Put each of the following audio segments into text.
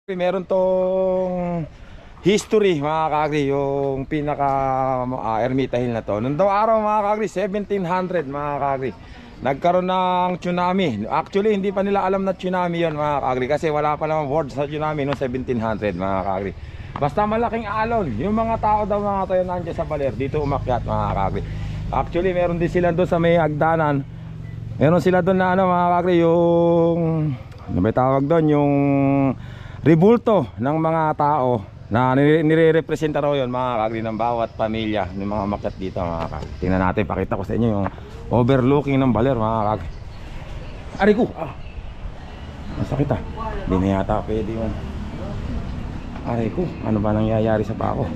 Meron tong history mga kaagri, yung pinaka Ermita Hill na to. Nung daw araw mga kaagri, 1700 mga kaagri, nagkaroon ng tsunami. Actually hindi pa nila alam na tsunami yon mga kaagri, kasi wala pa naman word sa tsunami noong 1700 mga kaagri. Basta malaking alon, yung mga tao daw mga tayo nandiyan sa baler, dito umakyat mga kaagri. Actually meron din sila doon sa may hagdanan. Meron sila doon na mga kaagri, yung ano ba tawag doon, yung ribulto ng mga tao na nire-representa raw yun mga kaagri ng bawat pamilya ng mga umakyat dito mga kaagri. Tingnan natin, pakita ko sa inyo yung overlooking ng baler mga kaagri. Aray ko! Masakit ah. Hindi na yata pwede yun. Aray ko, ano ba nangyayari sa pako?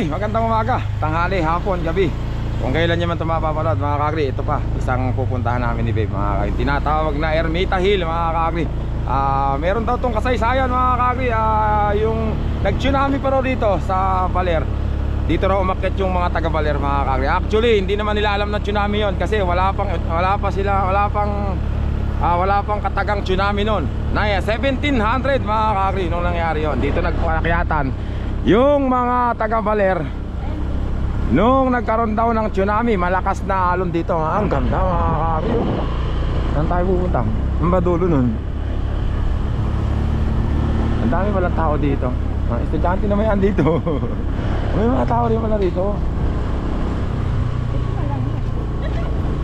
Magandang umaga, tanghali, hapon, gabi, kung kailan nyo man ito mapapanood mga kakri. Ito pa, isang pupuntahan namin ni Babe mga kakri, tinatawag na Ermita Hill mga kakri. Meron daw itong kasaysayan mga kakri, yung nag-tsunami pa raw dito sa Baler. Dito raw umakyat yung mga taga Baler mga kakri. Actually hindi naman nila alam na tsunami yon, kasi wala pang katagang tsunami noon. 1700 mga kakri nung nangyari yon. Dito nagpakyatan yung mga taga Baler nung nagkaroon daw ng tsunami. Malakas na alon dito. Ang ganda mga kakri. Saan tayo pupunta? Ang ba dulo nun? Ang dami palang tao dito. Mga estudyante naman yan dito. May mga tao rin pala dito.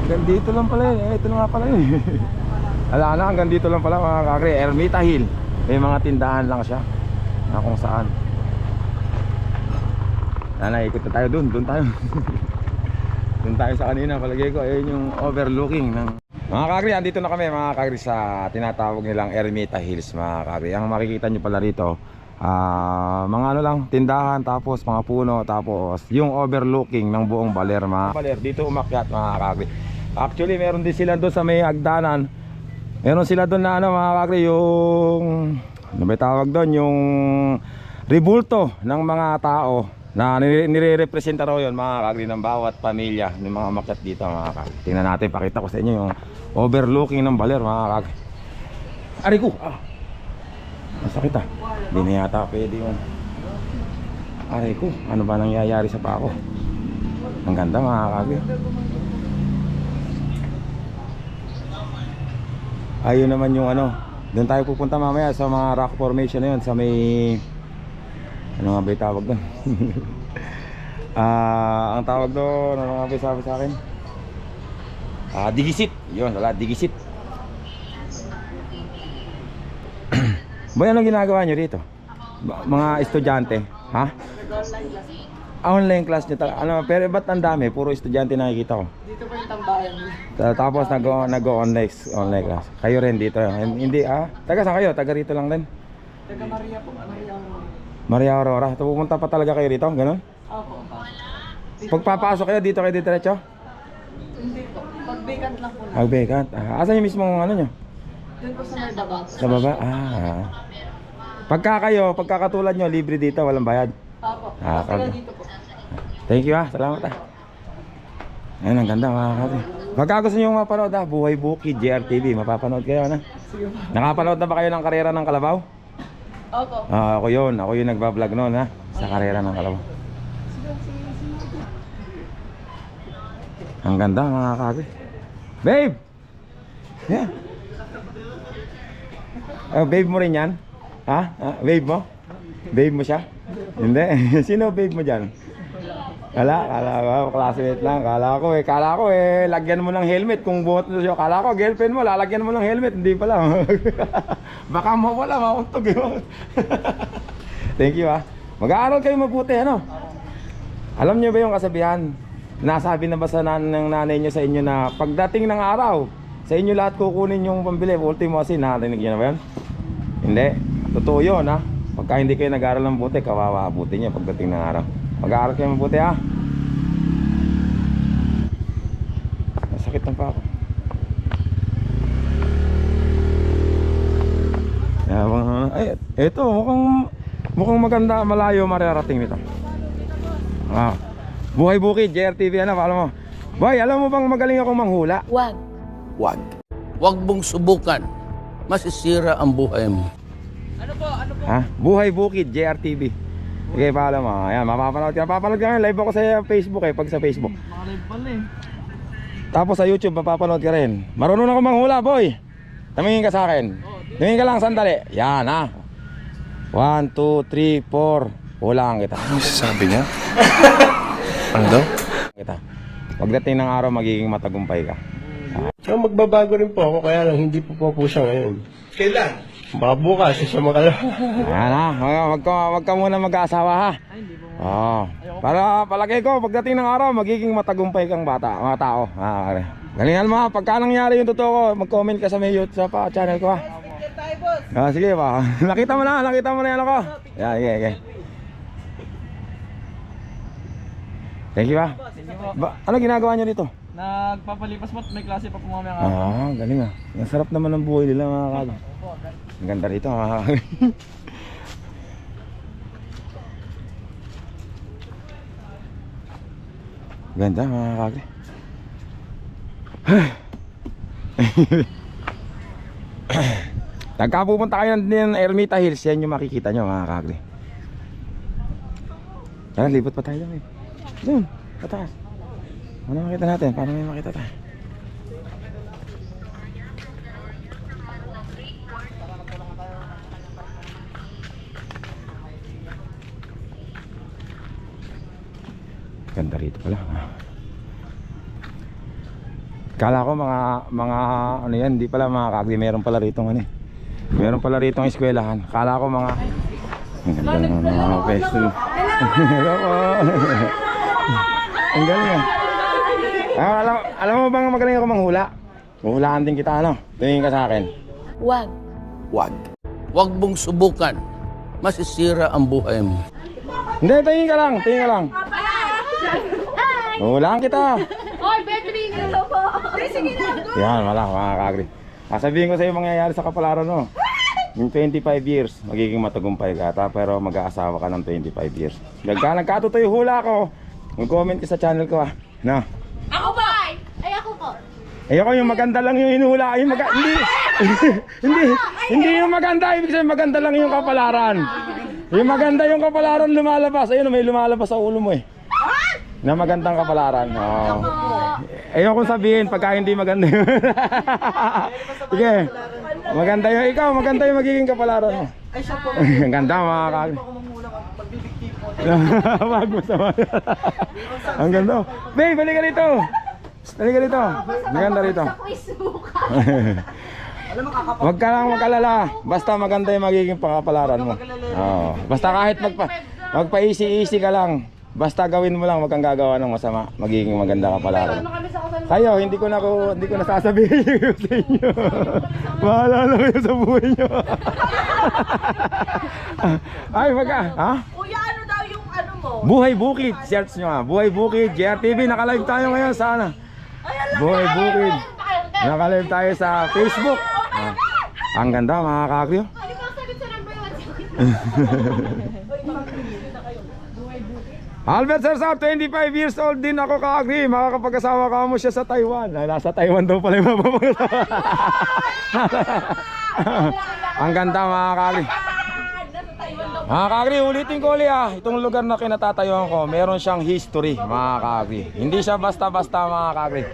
Hanggang dito lang pala yun. Ito na nga pala yun. Ala na, hanggang dito lang pala mga kakri. Ermita Hill. May mga tindahan lang siya na kung saan. Ikot na tayo doon tayo. Doon tayo sa kanina, palagay ko ayun yung overlooking ng mga kakri. Andito na kami mga kakri sa tinatawag nilang Ermita Hills mga kakri. Ang makikita nyo pala rito, mga ano lang, tindahan, tapos mga puno, tapos yung overlooking ng buong Baler mga Baler. Dito umakyat mga kakri. Actually meron din sila doon sa may hagdanan. Meron sila doon na ano mga kakri, yung ano ba tawag doon, yung ribulto ng mga tao na nire-representa raw yun mga kaagri ng bawat pamilya ng mga umakyat dito mga kaagri. Tingnan natin, pakita ko sa inyo yung overlooking ng Baler mga kaagri. Aray ko! Masakit ah. Hindi na yata pwede yun. Aray ko, ano ba nangyayari sa pako? Ang ganda mga kaagri. Ayun naman yung ano, doon tayo pupunta mamaya sa mga rock formation na yun, sa may ano nga ba yung tawag doon? Ang tawag doon, ano nga ba yung sabi sa akin? Digisit. Yun, wala, digisit. Boy, anong ginagawa nyo rito? Mga estudyante? Ha? Online class nyo talaga. Ano, pero ba't ang dami? Puro estudyante nakikita ko. Dito po yung tambayan. Tapos nag-online class. Kayo rin dito. Hindi taga saan kayo? Taga rito lang din? Taga Maria po. Maria Aurora. Ito, pupunta pa talaga kayo rito? Ganon? Opo. Pagpapasok kayo dito diretso? Hindi po. Pag-vacant lang po na. Pag-vacant. Asan yung mismong ano nyo? Doon po sa may baba. Sa baba? Pagkakatulad nyo, libre dito, walang bayad? Opo. Taga dito po. Thank you salamat Ayan, ang ganda mga kapatid. Pagka gusto nyo mapanood Buhay Bukid, JRTV, mapapanood kayo na. Nakapanood na ba kayo ng Karera ng Kalabaw? Opo. Ako yung nagbablog noon sa Karera ng Kalabaw. Ang ganda mga kapatid. Babe! Yeah. Babe mo rin yan? Babe mo? Babe mo siya? Hindi. Sino babe mo dyan? Kala ko, classmate lang. Kala ko lagyan mo ng helmet kung buhat mo siya. Kala ko, girlfriend mo, lalagyan mo ng helmet. Hindi pala. Baka mawala, mauntog yun. Thank you Mag-aaral kayo mabuti, ano? Alam niyo ba yung kasabihan? Nasabi na ba sa ng nanay niyo sa inyo na pagdating ng araw, sa inyo lahat kukunin yung pambili, ultimo asin, narinig niyo na ba yun? Hindi. Totoo yun, Pagka hindi kayo nag-aaral ng mabuti, kawawa abutin niyo pagdating ng araw. Mag-aaral kayo mabuti, Masakit ng pa ako. Ito, mukhang maganda, malayo mararating nito. Buhay Bukid, JRTV, ano, alam mo. Boy, alam mo bang magaling akong manghula? Wag. Wag. Huwag mong subukan. Masisira ang buhay mo. Ano po? Buhay Bukid, JRTV. Okay, paalam mo. Ayan, mapapanood ka. Mapapanood ka ngayon. Live ako sa Facebook pag sa Facebook. Makalive pala eh. Tapos sa YouTube, mapapanood ka rin. Marunong ako manghula, boy. Tumingin ka sa akin. Tumingin ka lang, sandali. Yan, 1, 2, 3, 4. Hulaan kita. Ano sabi niya? Ano daw? Kita. Pagdating ng araw, magiging matagumpay ka. So magbabago rin po ako, kaya lang hindi po siya ngayon. Kailan? Baka bukas, sa makalawa. Ayan wag ka muna mag-aasawa ha. Para palagay ko, pagdating ng araw, magiging matagumpay kang mga tao. Galingan mo ha, pagka nangyari yung totoo ko, mag-comment ka sa may YouTube sa channel ko ha. Sige ba, nakita mo na yan ako. Okay. Thank you ha. Ano ginagawa niyo dito? Nagpapalipas mo at may klase pa po mamaya nga. Galing ang sarap naman ng buhay nila mga kagri. Ang ganda rito mga kagri. Ganda mga kagri. Nagkapupunta kayo ng Ermita Hills, yan yung makikita nyo mga kagri. Tara, lipat pa tayo lang doon, pataas. Ano makita natin? Paano may makita tayo? Ganda rito pala. Kala ko mga ano yan, hindi pala mga kagri. Meron pala rito Meron pala rito ang eskwelahan. Kala ko mga ganda ng mga pesto. Hello po. Ang galing alam mo bang magaling ako manghula? Huhulaan din kita, ano? Tingin ka sa akin. Wag. Huwag mong subukan. Masisira ang buhay mo. Hindi, tingin ka lang. Huhulaan kita. Hoy, Betty! Hello po! Sige na! Yan, wala, mga kagri. Sasabihin ko sa'yo mangyayari sa kapalaran, no? Yung 25 years, magiging matagumpay ka, pero mag-aasawa ka ng 25 years. Nagkatuto yung hula ko, mag-comment ka sa channel ko, ha? No? Ako ba? Ay, ako po. Ayoko yung maganda lang yung hinuhula. Hindi yung maganda, ibig sabihin maganda lang yung kapalaran. Yung maganda yung kapalaran lumalabas. Ayun, may lumalabas sa ulo mo eh. Na magandang kapalaran. Ayoko sabihin pagka hindi maganda yun. Sige. Maganda yung magiging kapalaran mo. Ay siya po. Ang ganda mga kagri. Ako mamula ka pagbibigti po. Wag mo sama. Ang ganda. Babe, balik ka rito. Balik ka rito. Maganda rito. Wag ka lang mag-alala. Basta maganda yung magiging pakapalaran mo. Basta kahit magpa-easy ka lang. Basta gawin mo lang, wag kang gagawa ng masama. Magiging maganda ka pala. Kayo, hindi ko na sasabihin yung sa inyo. Bahala na kayo sa buhay nyo. Ay, ha? Kuya, ano daw yung ano mo? Buhay Bukid, search nyo nga. Buhay Bukid, JRTV, nakalive tayo ngayon sana. Buhay Bukid. Nakalive tayo sa Facebook. Ang ganda mga kagri. Ano ba sagot sa number 1? Albert Sarsar, 25 years old din ako kagri. Makakapag-asawa ka mo siya sa Taiwan. Ay, nasa Taiwan daw pala yung mapapag-asawa. Ang ganda mga kagri. Mga kagri, ulitin ko ulit itong lugar na kinatatayuan ko, meron siyang history mga kagri. Hindi siya basta-basta mga kagri.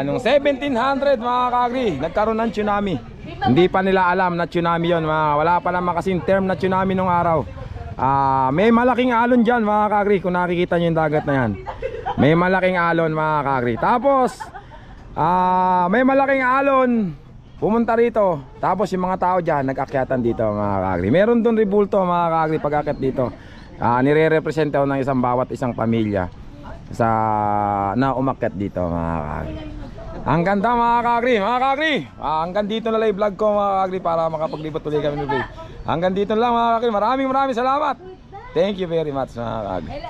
Nung 1700 mga kagri, nagkaroon ng tsunami. Hindi pa nila alam na tsunami yon. Wala pa naman kasing term na tsunami nung araw. May malaking alon dyan mga kagri. Kung nakikita nyo yung dagat na yan, may malaking alon mga kagri. Tapos may malaking alon pumunta rito. Tapos yung mga tao dyan nag-akyatan dito mga kagri. Meron doon ribulto mga kagri pag-akyat dito. Nire-represent ng isang pamilya na umakyat dito mga kagri. Ang ganda mga kagri. Hanggang dito na lang yung vlog ko mga kagri para makapaglibot ulit kami ng vlog. Hanggang dito lang mga kagri. Maraming salamat. Thank you very much mga kagri.